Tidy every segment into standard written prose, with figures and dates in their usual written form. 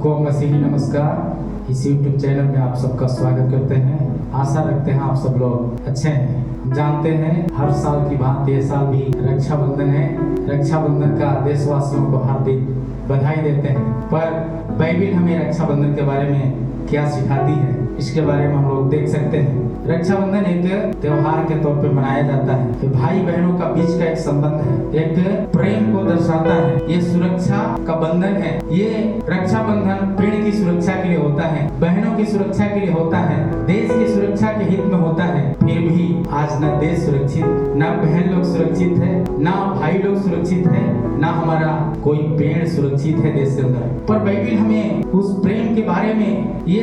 सबको मसीही नमस्कार। इस YouTube चैनल में आप सबका स्वागत करते हैं। आशा रखते हैं आप सब लोग अच्छे हैं। हम जानते हैं हर साल की भांति ये साल भी रक्षाबंधन है। रक्षाबंधन का देशवासियों को हार्दिक बधाई देते हैं। पर बाइबिल हमें रक्षाबंधन के बारे में क्या सिखाती है, इसके बारे में हम लोग देख सकते हैं। रक्षाबंधन एक त्योहार के तौर पे मनाया जाता है कि भाई बहनों का बीच का एक संबंध है, एक प्रेम को दर्शाता है। ये सुरक्षा का बंधन है। ये रक्षाबंधन पेड़ की सुरक्षा के लिए होता है, बहनों की सुरक्षा के लिए होता है, देश की सुरक्षा के हित में होता है। फिर भी आज न देश सुरक्षित, न बहन लोग सुरक्षित है, न भाई लोग सुरक्षित है, न हमारा कोई पेड़ सुरक्षित है देश के अंदर। पर बाइबिल हमें उस प्रेम के बारे में ये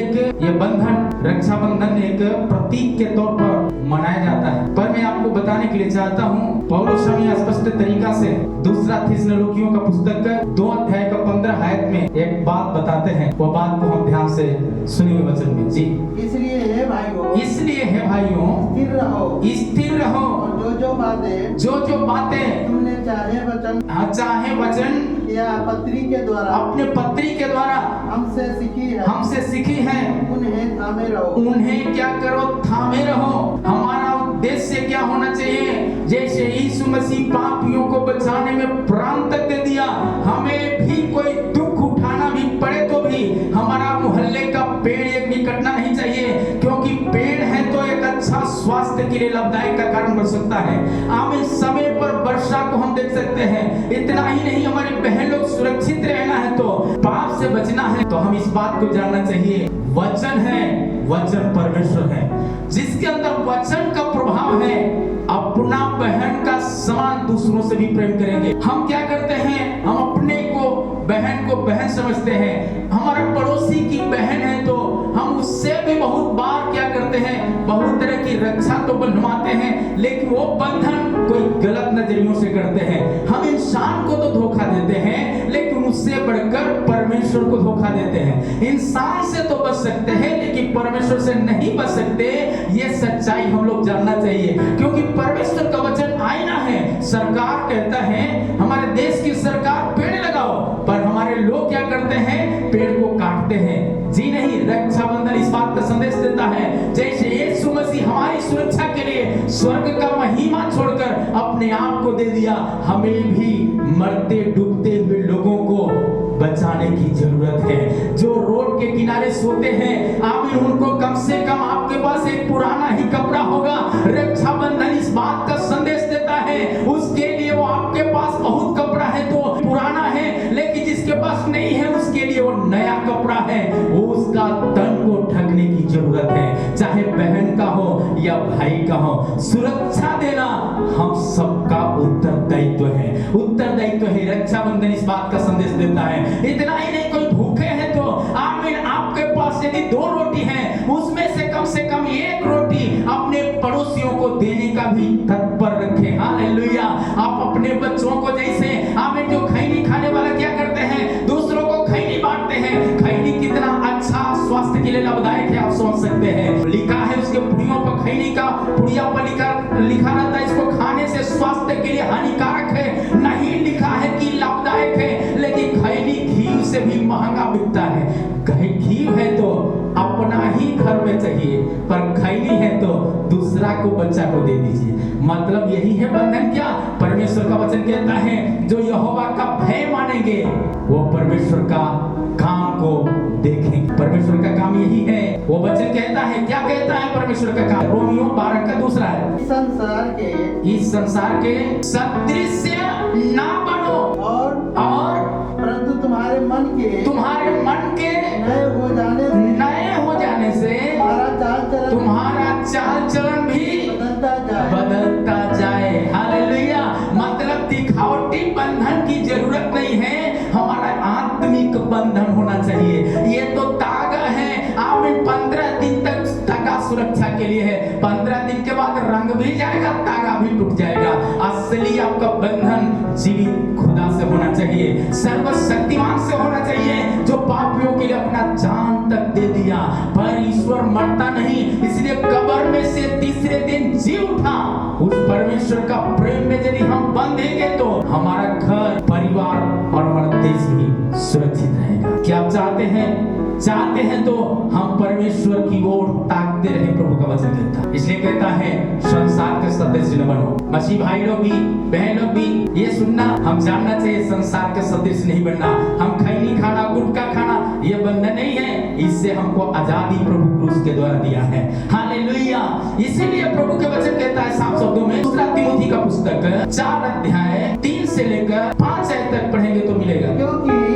बंधन रक्षाबंधन एक प्रतीक के तौर पर मनाया जाता है। पर मैं आपको बताने के लिए चाहता हूँ, पौलुस हमें स्पष्ट तरीका से दूसरा थिस्सलुनीकियों का पुस्तक 2 अध्याय का 15 आयत में एक बात बताते हैं। वो बात को हम ध्यान से सुनिए वचन में जी। इसलिए है भाइयों स्थिर रहो और जो बातें तुमने चाहे वचन या पत्री के द्वारा अपने पत्री के द्वारा हमसे सीखी है उन्हें थामे रहो। उन्हें क्या करो, थामे रहो। हमारा उद्देश्य क्या होना चाहिए? जैसे यीशु मसीह पापियों को बचाने में प्राण तक दे दिया, हमें भी कोई दुख उठाना भी पड़े तो भी हमारा मोहल्ले का पेड़ एक भी कटना नहीं चाहिए, क्योंकि पेड़ है तो एक अच्छा स्वास्थ्य के लिए लाभदायक का कारण बन सकता है। आगे समय पर वर्षा को हम देख सकते हैं। इतना ही नहीं, हमारी बहन लोग सुरक्षित रहना है तो पाप से बचना है तो हम इस बात को जानना चाहिए, वचन है, वचन परमेश्वर है। जिसके अंदर वचन का प्रभाव है, अपना बहन का समान दूसरों से भी प्रेम करेंगे। हम क्या करते हैं, हम अपने को बहन समझते हैं। हमारे पड़ोसी की बहन है तो हम उससे भी बहुत बार क्या करते हैं, बहुत तरह की रक्षा तो बंधवाते हैं, लेकिन वो बंधन कोई गलत नजरियों से करते हैं। हम इंसान को तो धोखा देते हैं, लेकिन उससे बढ़कर परमेश्वर को धोखा देते हैं। इंसान से तो बच सकते हैं, लेकिन परमेश्वर से नहीं बच सकते। ये सच्चाई हम लोग जानना चाहिए, क्योंकि परमेश्वर का वचन आईना है। सरकार कहता है, हमारे देश की सरकार पेड़ लगाओ, पर हमारे लोग क्या करते हैं, पेड़ को काटते हैं। जी नहीं, रक्षाबंधन इस बात का संदेश देता है, जैसे यीशु मसीह हमारी सुरक्षा के लिए स्वर्ग का महिमा छोड़कर अपने आप को दे दिया, हमें भी मरते डूबते हुए लोगों को बचाने की जरूरत है। जो रोड के किनारे सोते हैं, आमिर, उनको कम से कम आपके पास एक पुराना ही कपड़ा होगा। रक्षाबंधन इस बात का संदेश देता है, उसके लिए वो आपके पास बहुत कपड़ा है तो पुराना है, लेकिन जिसके पास नहीं है उसके लिए वो नया कपड़ा है। वो उसका तन को ढकने की जरूरत है, चाहे बहन का हो या भाई का हो। सुरक्षा देना हम सबका उत्तरदायित्व है, उत्तरदायित्व है। रक्षाबंधन इस बात का संदेश देता है। इतना ही नहीं, कोई भूखे हैं तो आमीन, आपके पास यदि 2 रोटी है, उसमें से कम 1 रोटी अपने पड़ोसियों को देने का भी तत्पर रखे। हालेलुया। आप अपने बच्चों को जैसे आमीन, जो खैनी खाने वाला क्या करते हैं, दूसरों को खैनी बांटते हैं। खैनी कितना अच्छा स्वास्थ्य के लिए लाभदायक है आप समझ सकते हैं। लिखा है उसके पुड़ियों पर, खैनी का पुड़िया पर लिखा रहता है, इसको खाने से स्वास्थ्य के लिए हानिकारक है, नहीं लिखा है कि लाभदायक है। लेकिन खैनी घी से भी महंगा बिकता है। घी है तो अपना ही घर में चाहिए, पर खैनी है तो दूसरा को, बच्चा को दे दीजिए। मतलब यही है बंधन। क्या परमेश्वर का वचन कहता है, जो यहोवा का भय मानेंगे वो परमेश्वर का काम को देखेंगे। परमेश्वर का काम यही है। वो वचन कहता है, क्या कहता है परमेश्वर का काम? रोमियो 12 का 2 है, इस संसार के सदृश्य ना बनो और परंतु तुम्हारे मन के नए हो जाने से तुम्हारा चाल चलन भी बदलता जाए। हालेलुया। मतलब दिखावटी बंधन की जरूरत नहीं है, हमारा आत्मिक बंधन होना चाहिए। ये तो तागा है, आमीन, 15 दिन तक तागा सुरक्षा के लिए है। 15 दिन के बाद रंग भी जाएगा, तागा भी टूट जाएगा। असली आपका बंधन जीवित खुदा से होना चाहिए, सर्वशक्तिमान से होना चाहिए, जो पापियों के लिए अपना जान तक दे दिया। पर ईश्वर मरता नहीं, इसलिए कब्र में से तीसरे दिन जी उठा। उस परमेश्वर का प्रेम में यदि हम बंधेंगे तो हमारा घर, परिवार और हमारा देश भी सुरक्षित रहेगा। क्या आप चाहते हैं तो हम परमेश्वर की ओर ताकते रहे। प्रभु का वचन कहता है, इसलिए कहता है संसार के सदस्य न बनो। मसीह भाई लोग भी, बहन लोग भी ये सुनना, हम जानना चाहिए संसार के सदस्य नहीं बनना। हम खैनी खाना, गुटखा खाना ये बंधन नहीं है, इससे हमको आजादी प्रभु क्रूस के द्वारा दिया है। हालेलुया। इसीलिए प्रभु के वचन कहता है साफ शब्दों में, दूसरा तिमोथी का पुस्तक 4 अध्याय 3 से लेकर 5 आयत तक पढ़ेंगे तो मिलेगा।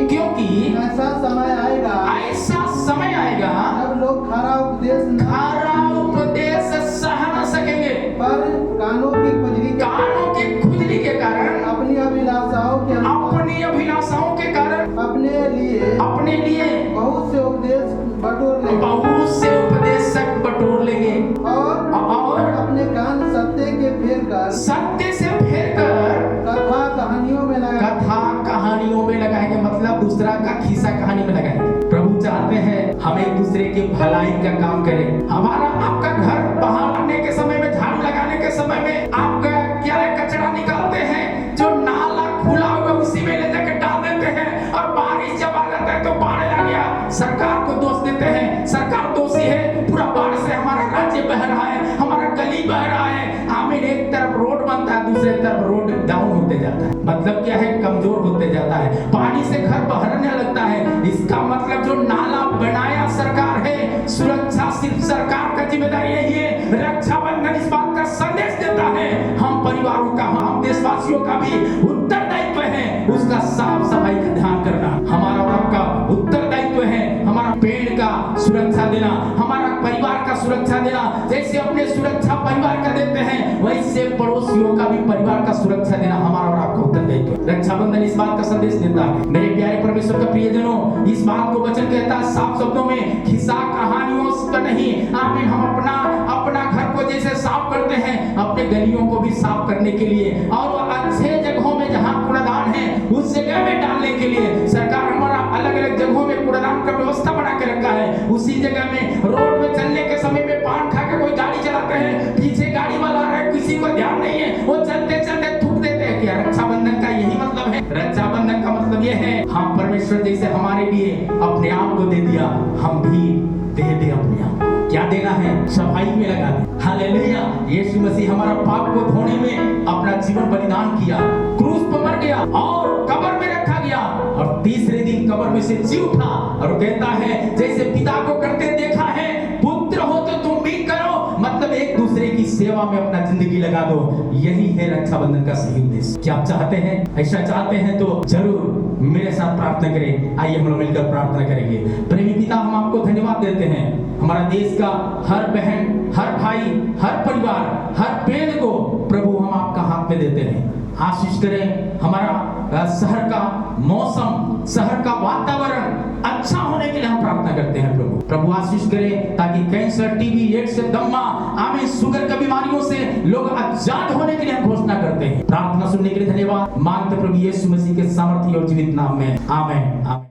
क्योंकि ऐसा समय आएगा जब लोग खरा उपदेश सह न सकेंगे, पर कानों की खुजली के कारण, अपनी अभिलाषाओं के कारण अपने लिए बहुत से उपदेशक बटोर लेंगे और अपने कान सत्य से फेर कर कथा कहानियों में लगाएंगे। मतलब दूसरा का खिस्सा कहानी में लगाएंगे। प्रभु चाहते हैं हम एक दूसरे की भलाई का काम करें। हमारा आपका घर बहाने के समय में, झाड़ू लगाने के समय में आपका क्या कचरा निकालते हैं, जो नाला खुला हुआ उसी में ले जाकर डाल देते हैं, और बारिश जब आ जाता है तो बाढ़ आ गया, सरकार को दोष देते हैं, सरकार दोषी है, पूरा बाढ़ से हमारा राज्य बह रहा है, हमारा गली बह रहा है। आमिर एक तरफ रोड बनता है, दूसरे तरफ रोड डाउन होते जाता है। मतलब क्या है, कमजोर होते जाता है, पानी से घर बहरने लगता है। इसका मतलब जो नाला बनाया सरकार है, सुरक्षा सिर्फ सरकार का जिम्मेदारी नहीं है। रक्षाबंधन इस बात का संदेश देता है हम परिवारों का, हम देशवासियों का भी उत्तरदायित्व है उसका साफ सफाई का ध्यान करना। हमारा और आपका उत्तरदायित्व है हमारा पेड़ का सुरक्षा देना, हमारा परिवार का सुरक्षा देना। जैसे अपने सुरक्षा परिवार का देते हैं, वैसे पड़ोसियों का भी परिवार का सुरक्षा देना हमारा और आपका उत्तरदायित्व। रक्षाबंधन इस बात का संदेश देता है। मेरे प्यारे परमेश्वर का प्रियजनों, इस बात को वचन कहता है साफ शब्दों में, खिस्सा कहानियों का नहीं। आमीन। हम अपना घर को जैसे साफ करते हैं, अपने गलियों को भी साफ करने के लिए, और अच्छे जगहों में जहाँ कूड़ादान है उस जगह में डालने के लिए सरकार हमारा अलग अलग जगहों में कूड़ादान का व्यवस्था बना के रखा है। उसी जगह में रोड में चलने के समय में पान खा के कोई गाड़ी चलाते हैं, पीछे गाड़ी वाला आ रहा है, किसी को ध्यान नहीं है, वो चलते चलते थूक देते हैं। क्या रक्षाबंधन का यही मतलब है? रक्षाबंधन का मतलब यह है हम परमेश्वर जैसे हमारे लिए अपने आप को दे दिया, हम भी दे दे अपने आप। क्या देना है? सफाई में लगा दे। हालेलुया। यीशु मसीह हमारा पाप को धोने में अपना जीवन बलिदान किया, क्रूस पर मर गया और कब्र में रखा गया, और तीसरे दिन कब्र में से जी उठा, और कहता है जैसे पिता को करते देखा है, पुत्र हो तो तुम भी करो। मतलब एक दूसरे की सेवा में अपना जिंदगी लगा दो। यही है रक्षाबंधन का सही उद्देश्य। क्या आप चाहते हैं? ऐसा चाहते हैं तो जरूर मेरे साथ प्रार्थना करें। आइए हम लोग मिलकर प्रार्थना करेंगे। प्रेमी पिता, हम आपको धन्यवाद देते हैं। हमारा देश का हर बहन, हर भाई, हर परिवार, हर पेड़ को प्रभु हम आपका हाथ में देते हैं। आशीष करें हमारा शहर का मौसम, शहर का वातावरण अच्छा होने के लिए हम प्रार्थना करते हैं। प्रभु आशीष करें ताकि कैंसर, टीबी, एड्स, दम्मा, आमीन, शुगर की बीमारियों से लोग आजाद होने के लिए हम घोषणा करते हैं। प्रार्थना सुनने के लिए धन्यवाद। मानते प्रभु यीशु मसीह के सामर्थ्य और जीवित नाम में, आमीन।